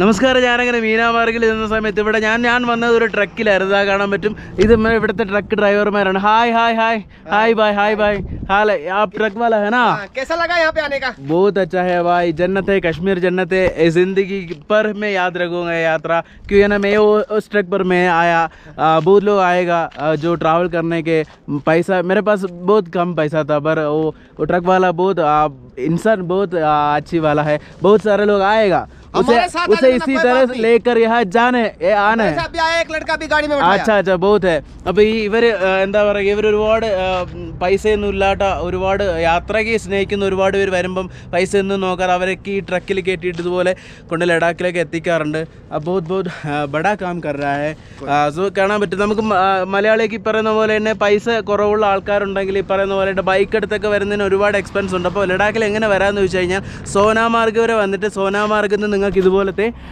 നമസ്കാരം. ഞാനങ്ങനെ മീനാമാർഗിൽ ഇരുന്ന സമയത്ത് ഇവിടെ ഞാൻ വന്നത് ഒരു ട്രക്കിലായിരുന്നു. ആ കാണാൻ പറ്റും. ഇത് ഇവിടുത്തെ ട്രക്ക് ഡ്രൈവർമാരാണ്. Hi hi hi hi bye hi bye हाल है आप ट्रक वाला है ना? कैसा लगा यहाँ पे आने का? बहुत अच्छा है भाई. जन्नत है, कश्मीर जन्नत है. जिंदगी पर मैं याद रखूंगा यात्रा, क्योंकि ना मैं उस ट्रक पर मैं आया. बहुत लोग आएगा जो ट्रैवल करने के पैसा, मेरे पास बहुत कम पैसा था, पर वो ट्रक वाला बहुत इंसान बहुत अच्छी वाला है. बहुत सारे लोग आएगा उसे इसी तरह लेकर यहाँ जाने आने. एक लड़का भी गाड़ी में अच्छा अच्छा बहुत है. അപ്പോൾ ഇവർ എന്താ പറയുക, ഇവർ ഒരുപാട് പൈസയൊന്നും ഇല്ലാത്ത, ഒരുപാട് യാത്രയ്ക്ക് സ്നേഹിക്കുന്ന ഒരുപാട് പേര് വരുമ്പം പൈസ ഒന്നും നോക്കാറ് അവരൊക്കെ ഈ ട്രക്കിൽ കയറ്റിയിട്ട് ഇതുപോലെ കൊണ്ട് ലഡാക്കിലേക്ക് എത്തിക്കാറുണ്ട്. ബഹുത് ബഹുത് ബഡാ കാം കർ രഹാ ഹൈ. സോ കാണാൻ പറ്റും. നമുക്ക് മലയാളിക്ക് ഈ പറയുന്ന പോലെ തന്നെ പൈസ കുറവുള്ള ആൾക്കാരുണ്ടെങ്കിൽ ഈ പറയുന്ന പോലെ ബൈക്ക് എടുത്തൊക്കെ വരുന്നതിന് ഒരുപാട് എക്സ്പെൻസ് ഉണ്ട്. അപ്പോൾ ലഡാക്കിൽ എങ്ങനെ വരാമെന്ന് ചോദിച്ചു കഴിഞ്ഞാൽ സോനാമാർഗ് വരെ വന്നിട്ട് സോനാമാർഗിൽ നിന്ന് നിങ്ങൾക്ക് ഇതുപോലത്തെ